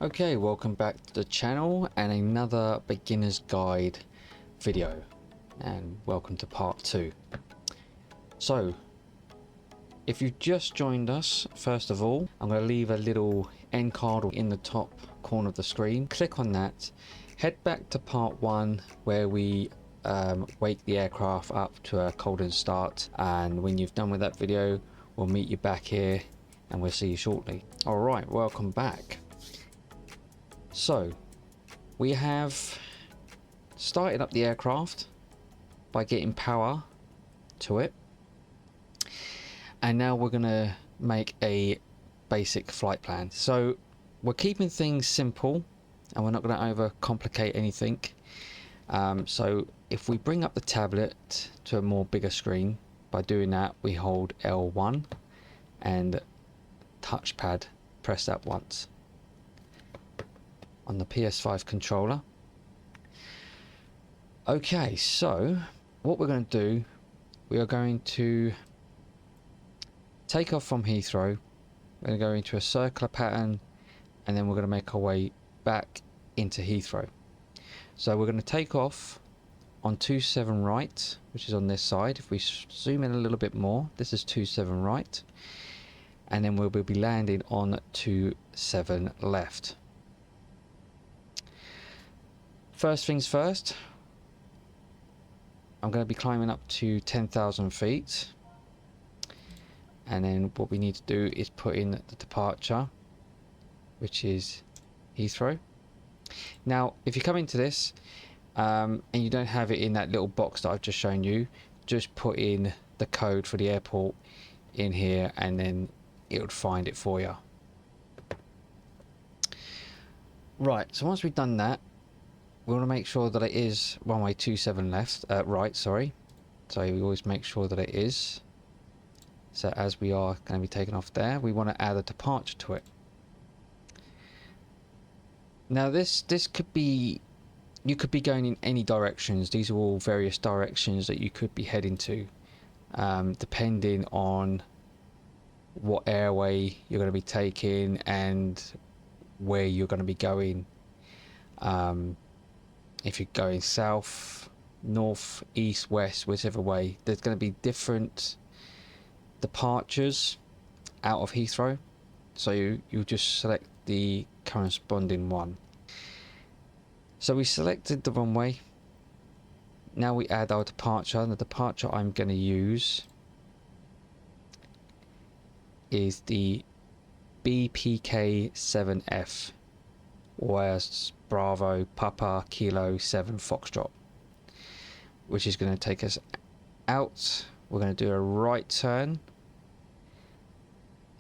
Okay, welcome back to the channel and another beginner's guide video, and welcome to part 2. So if you just joined us, first of all, I'm going to leave a little end card in the top corner of the screen. Click on that, head back to part 1 where we wake the aircraft up to a cold and start, and when you've done with that video we'll meet you back here and we'll see you shortly. Alright, welcome back. So we have started up the aircraft by getting power to it, and now we're going to make a basic flight plan. So we're keeping things simple and we're not going to overcomplicate anything. So if we bring up the tablet to a more bigger screen, by doing that we hold L1 and touchpad, press that once on the PS5 controller. Okay, so what we're going to do, we are going to take off from Heathrow. We're going to go into a circular pattern and then we're going to make our way back into Heathrow. So we're going to take off on 27 right, which is on this side. If we zoom in a little bit more, this is 27 right, and then we'll be landing on 27 left. First things first, I'm going to be climbing up to 10,000 feet, and then what we need to do is put in the departure, which is Heathrow. Now if you come into this and you don't have it in that little box that I've just shown you, just put in the code for the airport in here and then it would find it for you. Right, so once we've done that, we want to make sure that it is runway 27 left, right, sorry. So we always make sure that it is. So as we are going to be taking off there, we want to add a departure to it. Now this could be, you could be going in any directions. These are all various directions that you could be heading to, depending on what airway you're going to be taking and where you're going to be going. If you're going south, north, east, west, whichever way, there's going to be different departures out of Heathrow. So you just select the corresponding one. So we selected the runway. Now we add our departure, and the departure I'm going to use is the BPK7F, or as Bravo Papa Kilo 7 Foxtrot, which is going to take us out. We're going to do a right turn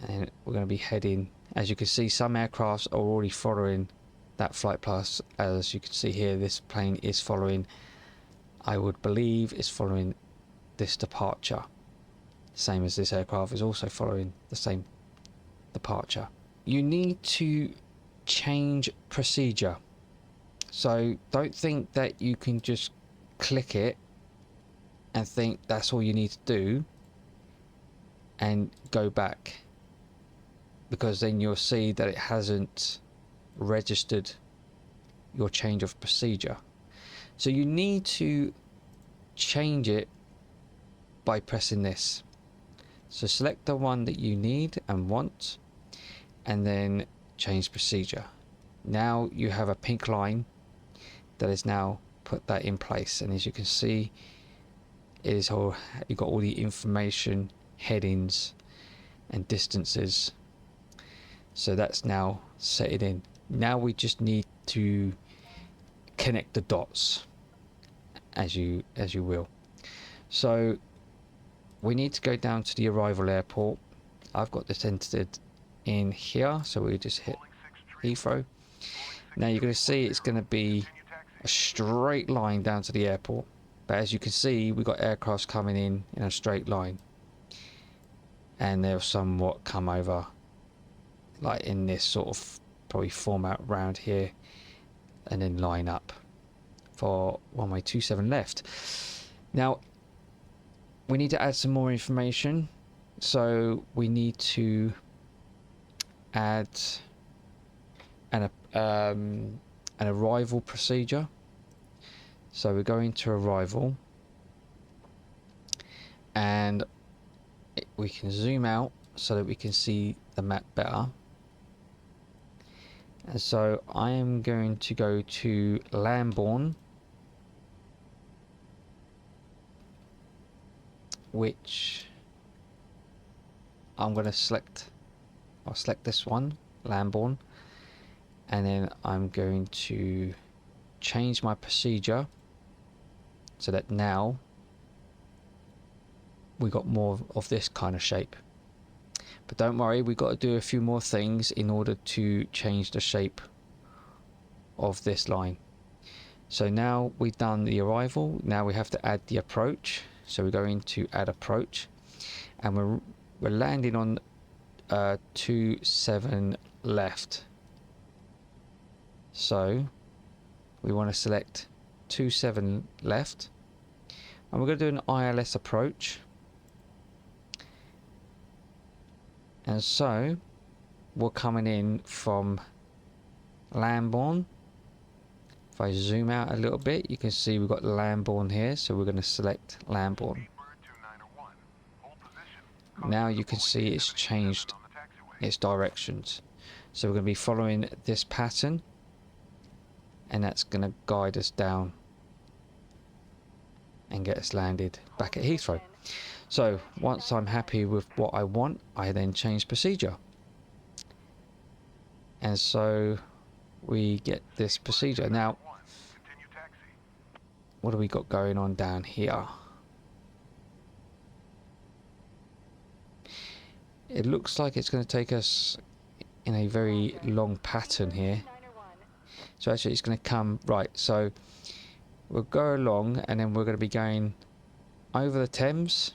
and we're going to be heading, as you can see, some aircrafts are already following that flight path. As you can see here, this plane is following, I would believe is following this departure, same as this aircraft is also following the same departure. You need to change procedure, so don't think that you can just click it and think that's all you need to do and go back, because then you'll see that it hasn't registered your change of procedure. So you need to change it by pressing this. So select the one that you need and want and then change procedure. Now you have a pink line that is now put that in place, and as you can see, it is all, you've got all the information, headings and distances. So that's now set it in. Now we just need to connect the dots as you will. So we need to go down to the arrival airport. I've got this entered in here, so we just hit Heathrow. Now you're going to see it's going to be a straight line down to the airport, but as you can see, we've got aircrafts coming in a straight line, and they'll somewhat come over like in this sort of probably format round here and then line up for runway 27 left. Now we need to add some more information, so we need to add an arrival procedure. So we're going to arrival, and we can zoom out so that we can see the map better. And so I am going to go to Lambourne, which I'm going to select. I'll select this one, Lambourne, and then I'm going to change my procedure so that now we got more of this kind of shape. But don't worry, we've got to do a few more things in order to change the shape of this line. So now we've done the arrival, now we have to add the approach. So we're going to add approach, and we're landing on 27 left. So we want to select 27 left, and we're going to do an ILS approach. And so we're coming in from Lambourne. If I zoom out a little bit, you can see we've got Lambourne here, so we're going to select Lambourne. Now you can see it's changed its directions. So we're going to be following this pattern, and that's going to guide us down and get us landed back at Heathrow. So once I'm happy with what I want, I then change procedure. And so we get this procedure. Now, what do we got going on down here? It looks like it's going to take us in a very long pattern here. So actually it's going to come, right, so we'll go along, and then we're going to be going over the Thames,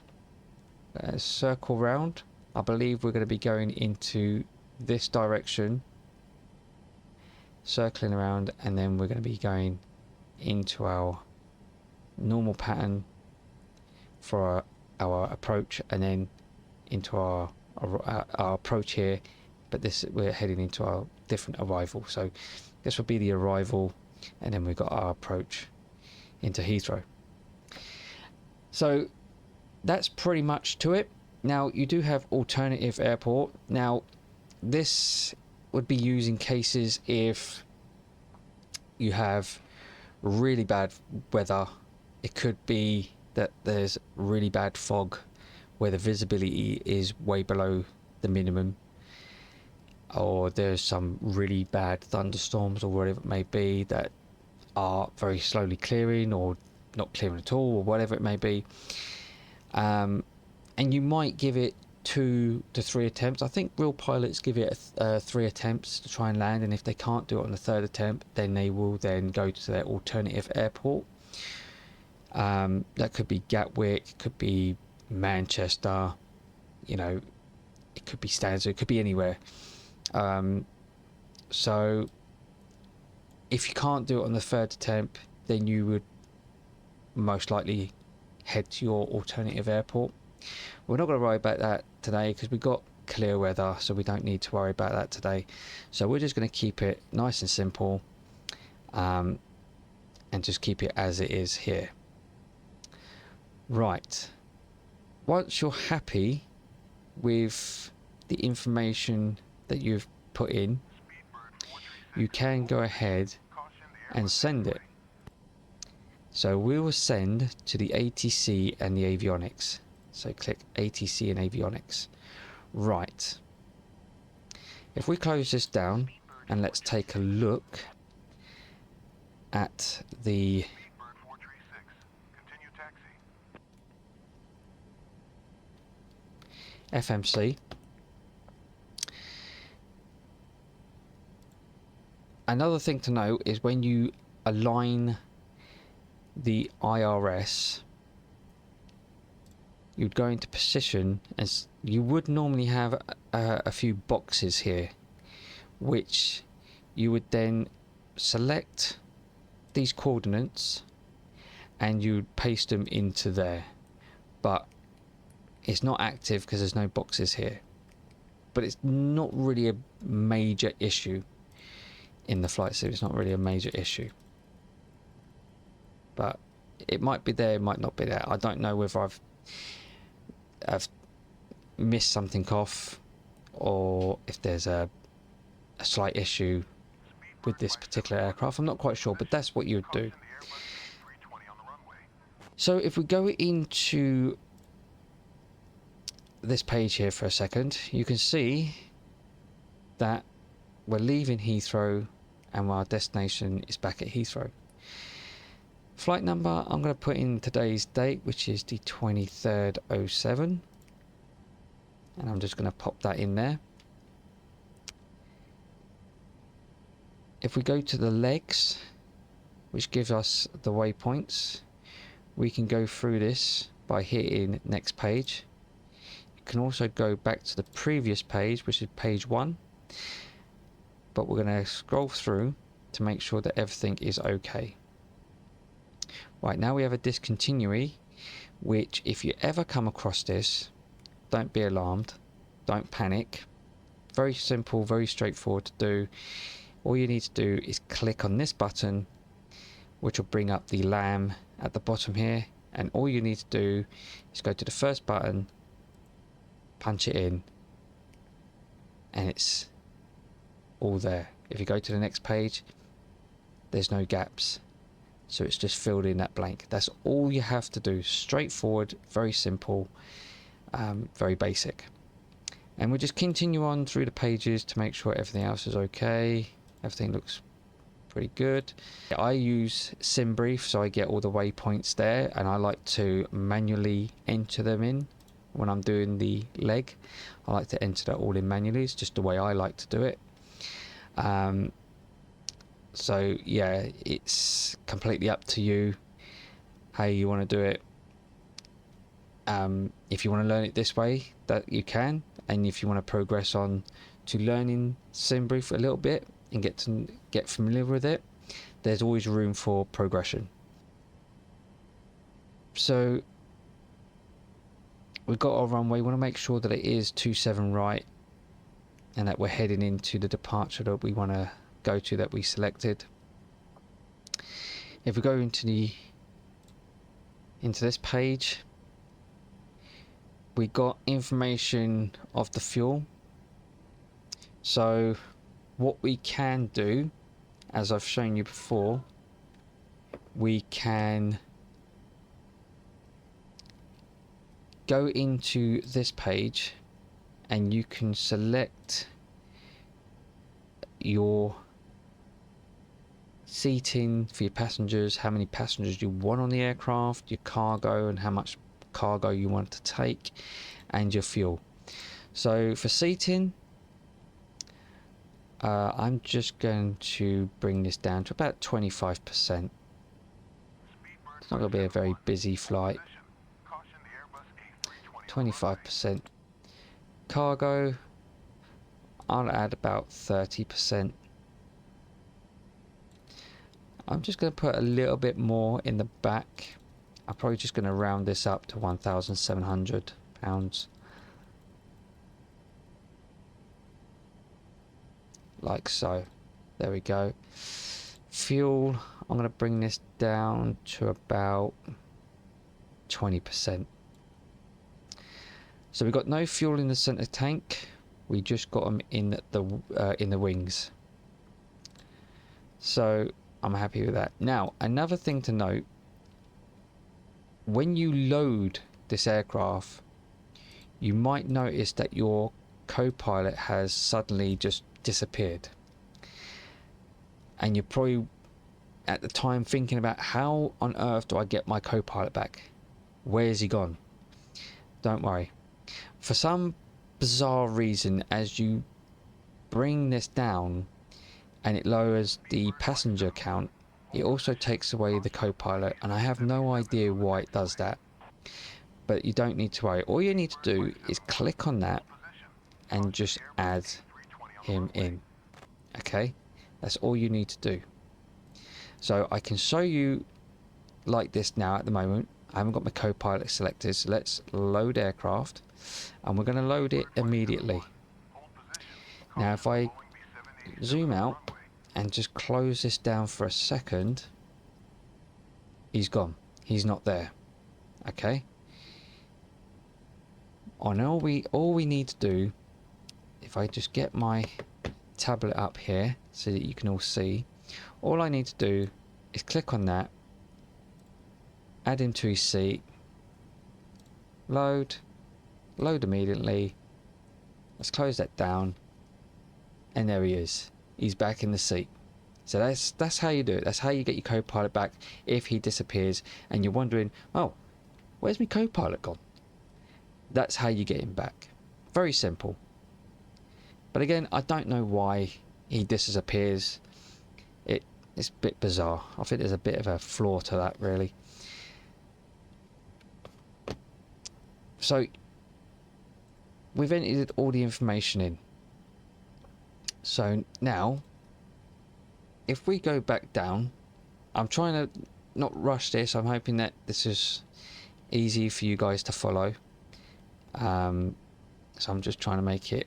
circle round. I believe we're going to be going into this direction, circling around, and then we're going to be going into our normal pattern for our approach, and then into our approach here. But this, we're heading into our different arrival. So this will be the arrival, and then we've got our approach into Heathrow. So that's pretty much to it. Now you do have alternative airport. Now this would be used in cases if you have really bad weather. It could be that there's really bad fog where the visibility is way below the minimum, or there's some really bad thunderstorms or whatever it may be that are very slowly clearing or not clearing at all, or whatever it may be. And you might give it 2 to 3 attempts. I think real pilots give it 3 attempts to try and land, and if they can't do it on the 3rd attempt, then they will then go to their alternative airport. That could be Gatwick, could be Manchester, you know, it could be Stansted, it could be anywhere. So if you can't do it on the 3rd attempt, then you would most likely head to your alternative airport. We're not going to worry about that today because we've got clear weather, so we don't need to worry about that today. So we're just going to keep it nice and simple, and just keep it as it is here. Right, once you're happy with the information that you've put in, you can go ahead and send it. So we will send to the ATC and the avionics. So click ATC and avionics. Right, if we close this down and let's take a look at the FMC. Another thing to note is when you align the IRS, you'd go into position, as you would normally have a few boxes here, which you would then select these coordinates and you'd paste them into there, but it's not active because there's no boxes here. But it's not really a major issue. in the flight sim. It's not really a major issue, but it might be there, it might not be there. I don't know whether I've missed something off, or if there's a slight issue with this particular aircraft. I'm not quite sure, but that's what you would do. So if we go into this page here for a second, you can see that we're leaving Heathrow and our destination is back at Heathrow. Flight number, I'm going to put in today's date, which is the 23rd 07, and I'm just going to pop that in there. If we go to the legs, which gives us the waypoints, we can go through this by hitting next page. You can also go back to the previous page, which is page 1, but we're going to scroll through to make sure that everything is okay. Right, now we have a discontinuity, which if you ever come across this, don't be alarmed, don't panic. Very simple, very straightforward to do. All you need to do is click on this button, which will bring up the LAM at the bottom here, and all you need to do is go to the first button, punch it in, and it's all there. If you go to the next page, there's no gaps, so it's just filled in that blank. That's all you have to do. Straightforward, very simple, very basic. And we'll just continue on through the pages to make sure everything else is okay. Everything looks pretty good. I use SimBrief, so I get all the waypoints there, and I like to manually enter them in when I'm doing the leg. I like to enter that all in manually. It's just the way I like to do it. So yeah, it's completely up to you how you want to do it. If you want to learn it this way, that you can, and if you want to progress on to learning SimBrief a little bit and get familiar with it, there's always room for progression. So we've got our runway. We want to make sure that it is 27 right, and that we're heading into the departure that we want to go to, that we selected. If we go into this page, we got information of the fuel. So what we can do, as I've shown you before, we can go into this page and you can select your seating for your passengers, how many passengers you want on the aircraft, your cargo and how much cargo you want to take, and your fuel. So for seating, I'm just going to bring this down to about 25%. It's not going to be a very busy flight. 25%. Cargo, I'll add about 30%. I'm just going to put a little bit more in the back. I'm probably just going to round this up to £1,700. Like so. There we go. Fuel, I'm going to bring this down to about 20%. So we've got no fuel in the center tank. We just got them in the wings. So I'm happy with that. Now, another thing to note, when you load this aircraft, you might notice that your co-pilot has suddenly just disappeared, and you're probably at the time thinking about, how on earth do I get my co-pilot back? Where's he gone? Don't worry. For some bizarre reason, as you bring this down and it lowers the passenger count, it also takes away the co-pilot, and I have no idea why it does that, but you don't need to worry. All you need to do is click on that and just add him in. Okay, that's all you need to do. So I can show you like this now. At the moment I haven't got my co-pilot selected, so let's load aircraft, and we're going to load it immediately. Now if I zoom out and just close this down for a second, he's gone. He's not there. Okay. And all we need to do, if I just get my tablet up here so that you can all see, all I need to do is click on that, add him to his seat, load immediately. Let's close that down, and there he is. He's back in the seat. So that's how you do it. That's how you get your co-pilot back if he disappears and you're wondering, oh, where's my co-pilot gone? That's how you get him back. Very simple. But again, I don't know why he disappears. It's a bit bizarre. I think there's a bit of a flaw to that, really. So we've entered all the information in. So now, if we go back down, I'm trying to not rush this. I'm hoping that this is easy for you guys to follow. So I'm just trying to make it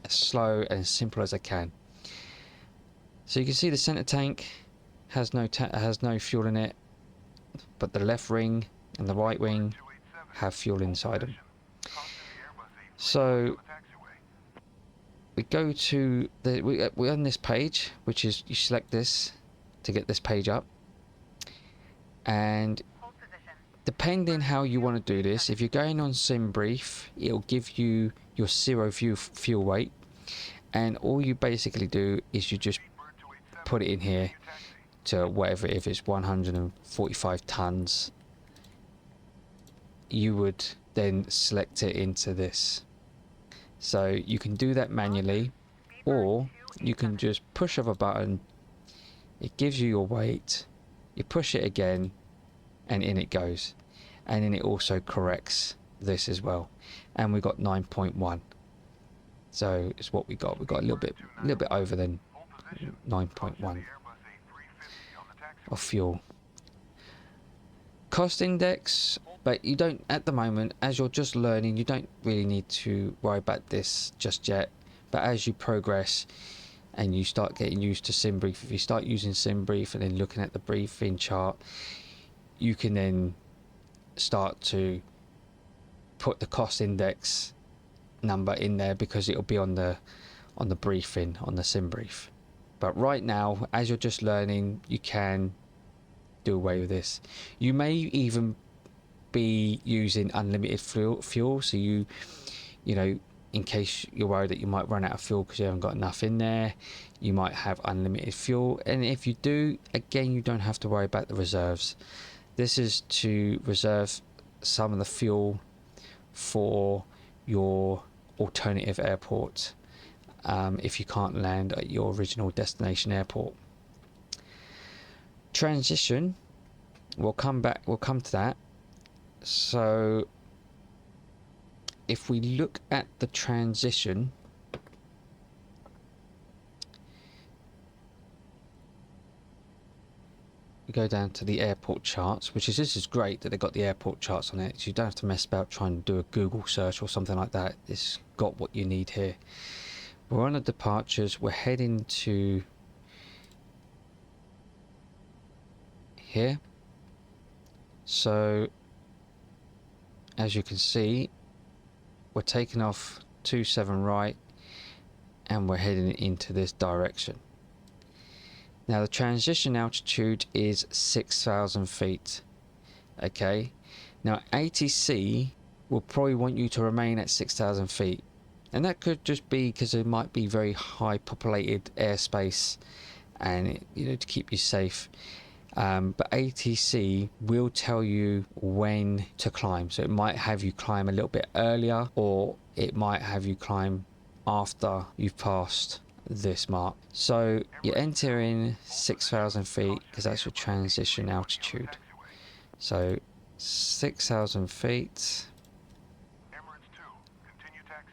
as slow and as simple as I can. So you can see the center tank has no fuel in it, but the left wing and the right wing have fuel inside them. So we go to we're on this page, which is, you select this to get this page up, and depending how you want to do this, if you're going on sim brief, it'll give you your zero fuel weight, and all you basically do is you just put it in here to whatever. If it's 145 tons, you would then select it into this. So you can do that manually, or you can just push of a button, it gives you your weight, you push it again, and in it goes. And then it also corrects this as well. And we got 9.1. So it's what we got. We got a little bit over than 9.1 of fuel. Cost index, but you don't, at the moment, as you're just learning, you don't really need to worry about this just yet. But as you progress and you start getting used to SimBrief, if you start using SimBrief and then looking at the briefing chart, you can then start to put the cost index number in there, because it'll be on the briefing, on the SimBrief. But right now, as you're just learning, you can do away with this. You may even be using unlimited fuel, so you know, in case you're worried that you might run out of fuel because you haven't got enough in there, you might have unlimited fuel. And if you do, again, you don't have to worry about the reserves. This is to reserve some of the fuel for your alternative airport, if you can't land at your original destination airport. Transition, we'll come to that. So if we look at the transition, we go down to the airport charts, this is great that they got the airport charts on it, so you don't have to mess about trying to do a Google search or something like that. It's got what you need here. We're on the departures, we're heading to here. So as you can see, we're taking off 27 right and we're heading into this direction. Now the transition altitude is 6,000 feet. Okay, now ATC will probably want you to remain at 6,000 feet, and that could just be because it might be very high populated airspace, and you know, to keep you safe. But ATC will tell you when to climb, so it might have you climb a little bit earlier, or it might have you climb after you've passed this mark. So you enter in 6,000 feet because that's your transition altitude. So 6,000 feet,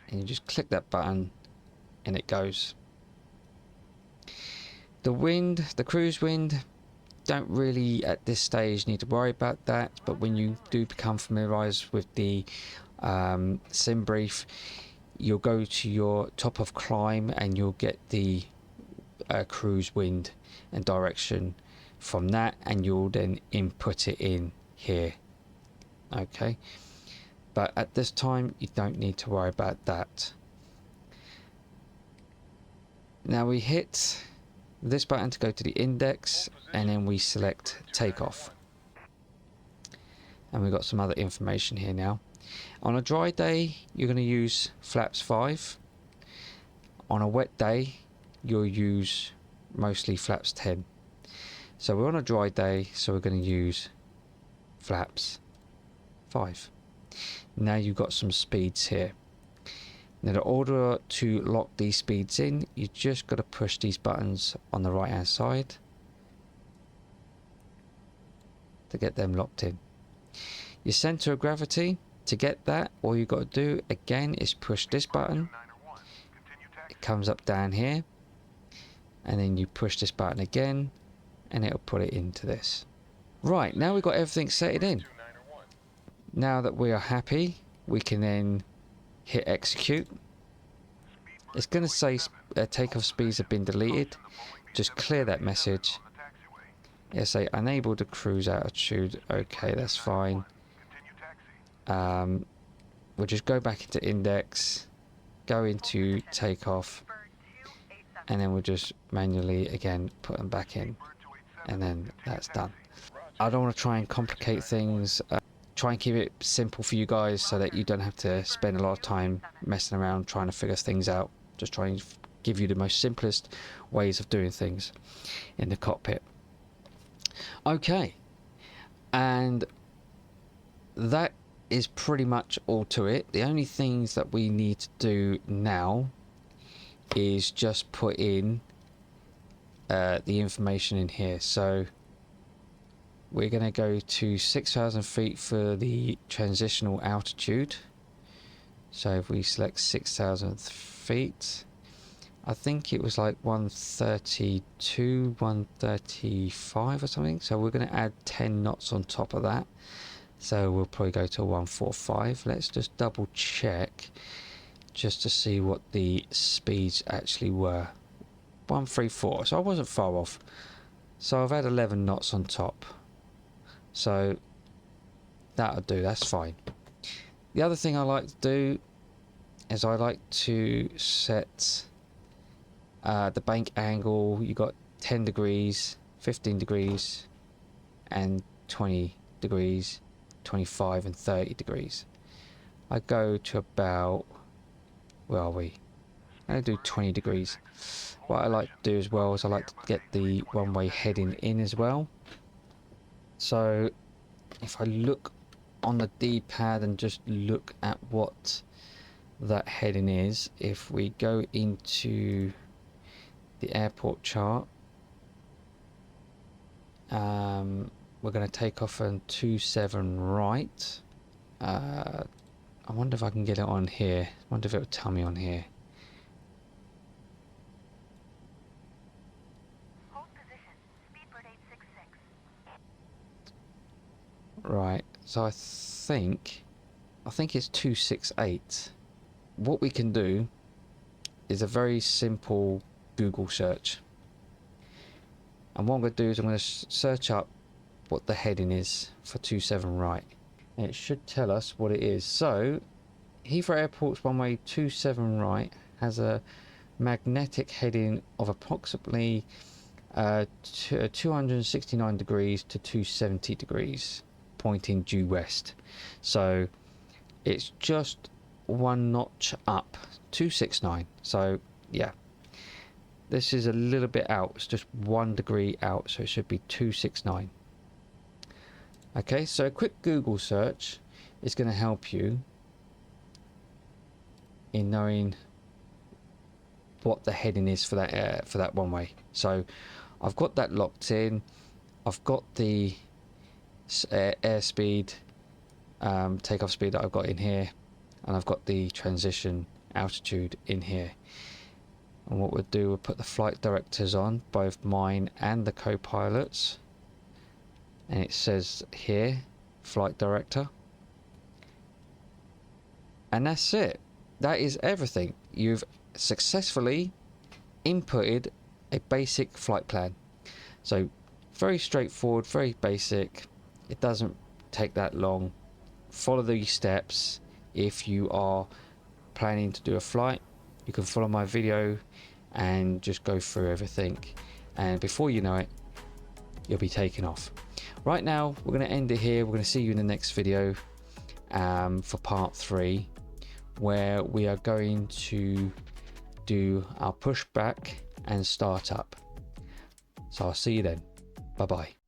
and you just click that button and it goes. The wind, the cruise wind, don't really at this stage need to worry about that, but when you do become familiarized with the SimBrief, you'll go to your top of climb and you'll get the cruise wind and direction from that, and you'll then input it in here. Okay, but at this time you don't need to worry about that. Now we hit this button to go to the index, and then we select takeoff, and we've got some other information here now. On a dry day you're going to use flaps 5. On a wet day you'll use mostly flaps 10. So we're on a dry day, so we're going to use flaps 5. Now you've got some speeds here. Now in order to lock these speeds in, you just got to push these buttons on the right hand side to get them locked in. Your center of gravity, to get that, all you've got to do again is push this button. It comes up down here, and then you push this button again and it'll put it into this. Right, now we've got everything set in. Now that we are happy, we can then hit execute. It's going to say takeoff speeds have been deleted. Just clear that message. It'll say unable to cruise altitude. Okay, that's fine. We'll just go back into index, go into takeoff, and then we'll just manually again put them back in, and then that's done. I don't want to try and complicate things. Try and keep it simple for you guys so that you don't have to spend a lot of time messing around trying to figure things out. Just try and give you the most simplest ways of doing things in the cockpit. Okay, and that is pretty much all to it. The only things that we need to do now is just put in the information in here. So we're going to go to 6,000 feet for the transitional altitude. So if we select 6,000 feet, I think it was like 132, 135 or something. So we're going to add 10 knots on top of that. So we'll probably go to 145. Let's just double check just to see what the speeds actually were. 134, so I wasn't far off. So I've had 11 knots on top. So that'll do, that's fine. The other thing I like to do is I like to set the bank angle. You got 10 degrees, 15 degrees, and 20 degrees, 25 and 30 degrees. I go to about, where are we? I'm going to do 20 degrees. What I like to do as well is I like to get the one-way heading in as well. So if I look on the D-pad and just look at what that heading is, if we go into the airport chart, we're going to take off on 27 right. I wonder if I can get it on here. I wonder if it will tell me on here. Hold position. Speedbird 866. Right, so I think it's 268. What we can do is a very simple Google search. And what I'm going to do is I'm going to search up what the heading is for 27 right. And it should tell us what it is. So, Heathrow Airport's runway 27 right has a magnetic heading of approximately 269 degrees to 270 degrees, pointing due west. So, it's just one notch up, 269. So, yeah. This is a little bit out. It's just 1 degree out, so it should be 269. Okay, so a quick Google search is going to help you in knowing what the heading is for that one way. So I've got that locked in. I've got the airspeed, takeoff speed that I've got in here, and I've got the transition altitude in here. And what we'll do, we'll put the flight directors on, both mine and the co-pilots. And it says here, flight director. And that's it. That is everything. You've successfully inputted a basic flight plan. So very straightforward, very basic. It doesn't take that long. Follow these steps. If you are planning to do a flight, you can follow my video and just go through everything, and before you know it, you'll be taking off. Right now we're going to end it here. We're going to see you in the next video for part 3, where we are going to do our pushback and start up. So I'll see you then. Bye bye.